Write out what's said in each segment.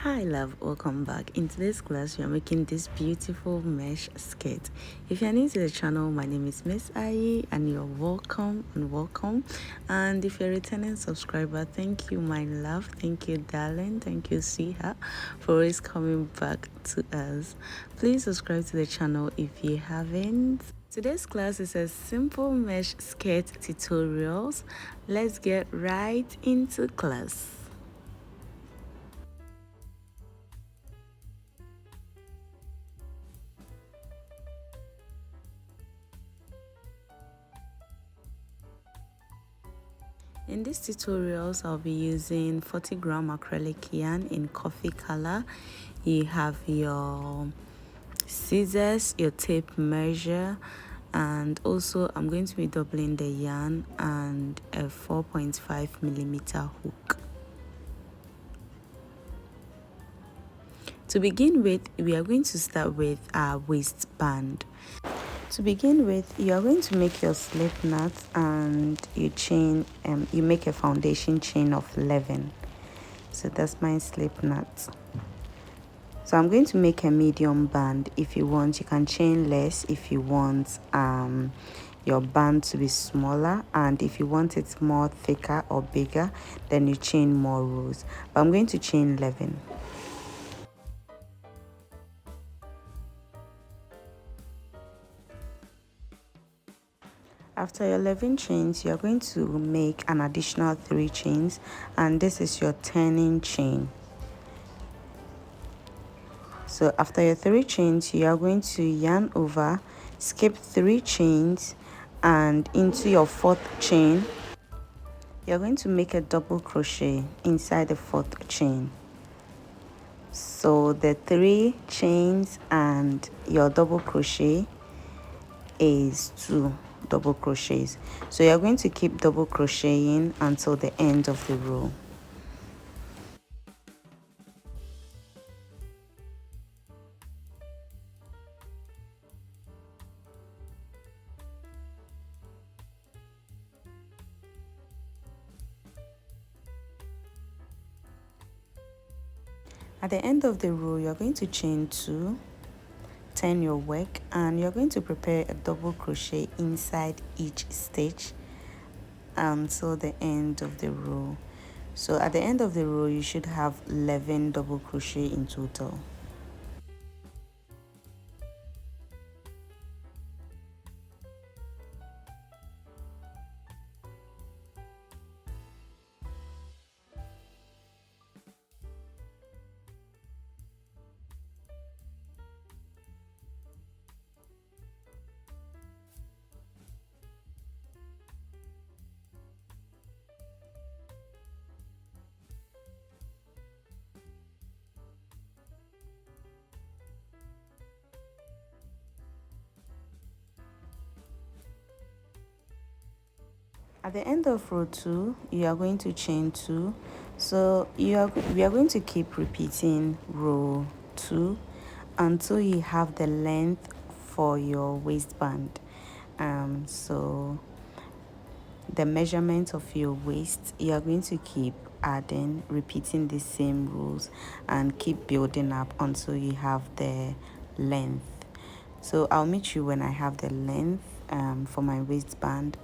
Hi love, welcome back. In today's class we are making this beautiful mesh skirt. If you're new to the channel, my name is Miss Ayi and you're welcome. And if you're a returning subscriber, thank you my love, thank you darling, thank you sweetheart for always coming back to us. Please subscribe to the channel if you haven't. Today's class is a simple mesh skirt tutorials. Let's get right into class. In these tutorials, I'll be using 40-gram acrylic yarn in coffee color. You have your scissors, your tape measure, and also I'm going to be doubling the yarn and a 4.5mm hook. To begin with, we are going to start with our waistband. To begin with, you are going to make your slip knot and you make a foundation chain of 11. So that's my slip knot. So I'm going to make a medium band. If you want, you can chain less if you want your band to be smaller, and if you want it more thicker or bigger, then you chain more rows. But I'm going to chain 11. After your 11 chains, you're going to make an additional 3 chains, and this is your turning chain. So after your 3 chains, you are going to yarn over, skip 3 chains, and into your 4th chain, you're going to make a double crochet inside the 4th chain. So the 3 chains and your double crochet is 2 double crochets. So you're going to keep double crocheting until the end of the row. At the end of the row, you're going to chain 2, turn your work, and you're going to prepare a double crochet inside each stitch until the end of the row. So at the end of the row, you should have 11 double crochet in total. At the end of row 2, you are going to chain 2. So we are going to keep repeating row 2 until you have the length for your waistband. So the measurement of your waist, you are going to keep adding, repeating the same rules, and keep building up until you have the length. So I'll meet you when I have the length for my waistband.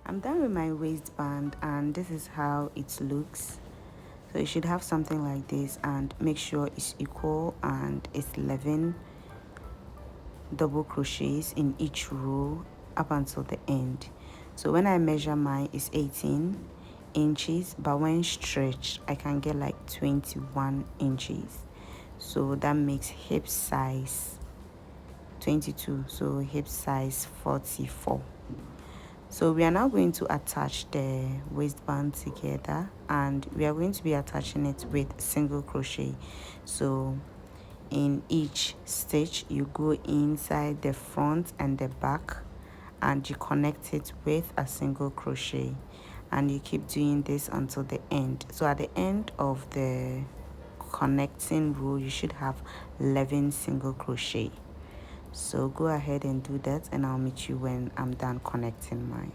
I'm done with my waistband, and this is how it looks. So you should have something like this, and make sure it's equal and it's 11 double crochets in each row up until the end. So when I measure mine, it's 18 inches, but when stretched I can get like 21 inches. So that makes hip size 22, so hip size 44. So we are now going to attach the waistband together, and we are going to be attaching it with single crochet. So in each stitch you go inside the front and the back, and you connect it with a single crochet, and you keep doing this until the end. So at the end of the connecting row you should have 11 single crochet. So go ahead and do that, and I'll meet you when I'm done connecting mine.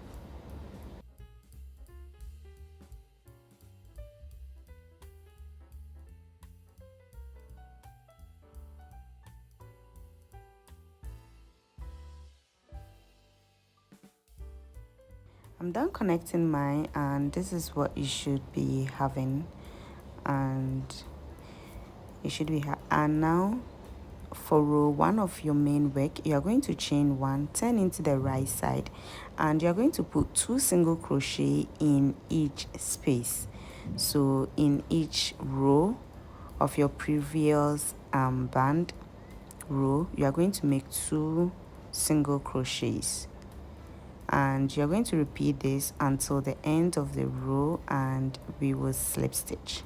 I'm done connecting mine, and this is what you should be having, and and now for row 1 of your main work, you are going to chain 1, turn into the right side, and you are going to put 2 single crochet in each space. So in each row of your previous band row, you are going to make 2 single crochets, and you're going to repeat this until the end of the row, and we will slip stitch.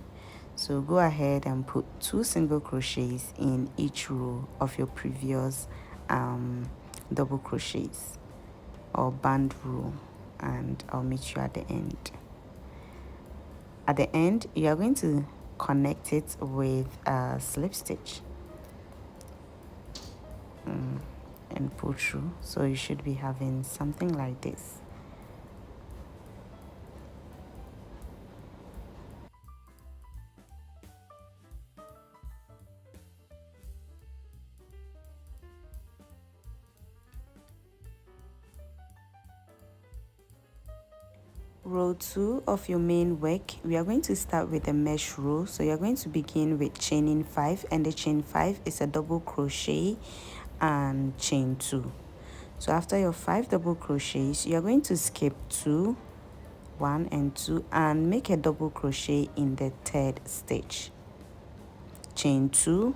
So go ahead and put 2 single crochets in each row of your previous double crochets or band row, and I'll meet you at the end. At the end, you are going to connect it with a slip stitch and pull through. So you should be having something like this. Row 2 of your main work, we are going to start with a mesh row. So you're going to begin with chaining 5, and the chain 5 is a double crochet and chain 2. So after your 5 double crochets, you're going to skip 2, 1 and 2, and make a double crochet in the 3rd stitch. Chain 2,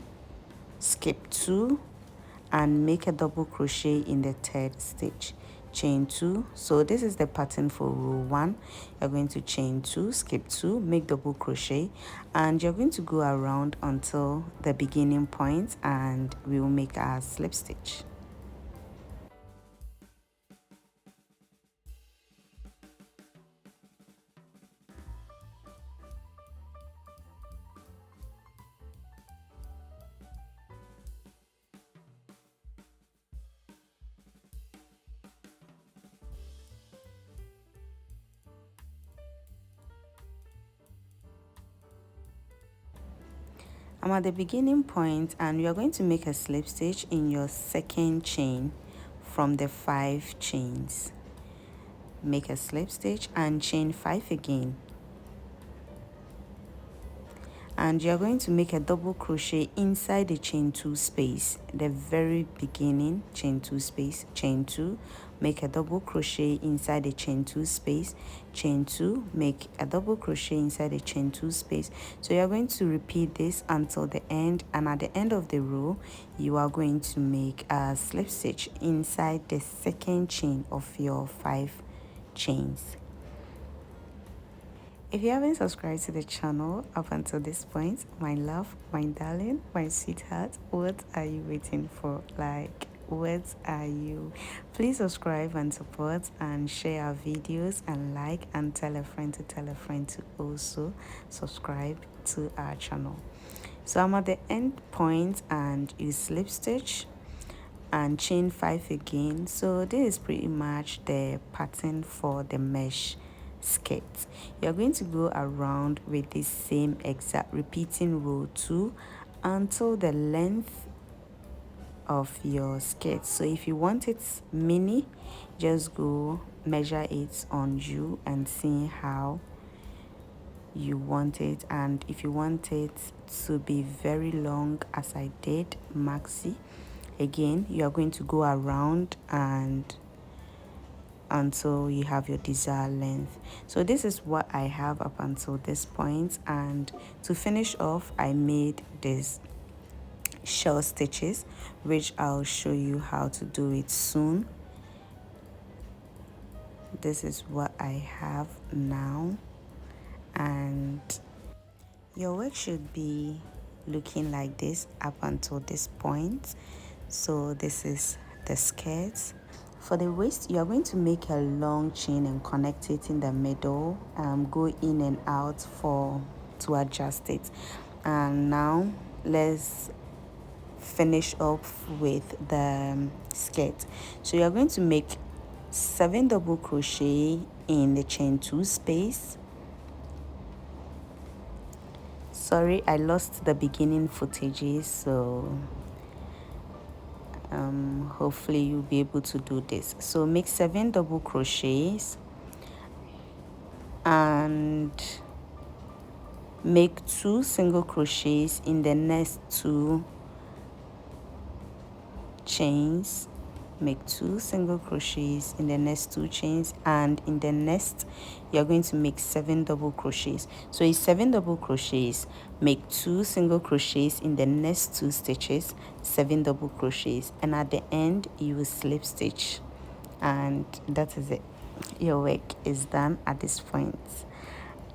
skip 2, and make a double crochet in the 3rd stitch. Chain 2. So this is the pattern for row 1. You're going to chain 2, skip 2, make double crochet, and you're going to go around until the beginning point, and we will make our slip stitch. I'm at the beginning point, and we are going to make a slip stitch in your 2nd chain from the 5 chains. Make a slip stitch and chain 5 again, and you're going to make a double crochet inside the chain 2 space, the very beginning. Chain 2 space, chain 2, make a double crochet inside the chain 2 space, chain 2, make a double crochet inside the chain 2 space. So you're going to repeat this until the end, and at the end of the row you are going to make a slip stitch inside the 2nd chain of your 5 chains. If you haven't subscribed to the channel up until this point, my love, my darling, my sweetheart, what are you waiting for? Like, what are you? Please subscribe and support and share our videos, and like and tell a friend to also subscribe to our channel. So I'm at the end point, and you slip stitch and chain 5 again. So this is pretty much the pattern for the mesh skirt. You're going to go around with the same exact, repeating row 2 until the length of your skirt. So if you want it mini, just go measure it on you and see how you want it, and if you want it to be very long as I did maxi, again you are going to go around and until you have your desired length. So this is what I have up until this point, and to finish off I made this shell stitches, which I'll show you how to do it soon. This is what I have now, and your work should be looking like this up until this point. So this is the skirt. For the waist, you are going to make a long chain and connect it in the middle, go in and out to adjust it. And now let's finish off with the skirt. So you are going to make 7 double crochet in the chain 2 space. Sorry, I lost the beginning footages, so hopefully you'll be able to do this. So make 7 double crochets and make 2 single crochets in the next 2 chains. Make 2 single crochets in the next 2 chains, and in the next you're going to make 7 double crochets. So it's 7 double crochets, make 2 single crochets in the next 2 stitches, 7 double crochets, and at the end you will slip stitch, and that is it. Your work is done at this point.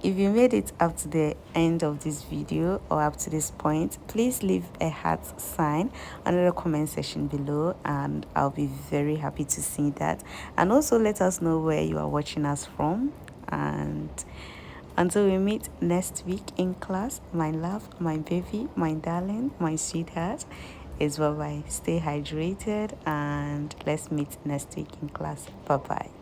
If you made it up to the end of this video or up to this point, please leave a heart sign under the comment section below, and I'll be very happy to see that. And also let us know where you are watching us from. And until we meet next week in class, my love, my baby, my darling, my sweetheart, is bye-bye. Stay hydrated, and let's meet next week in class. Bye-bye.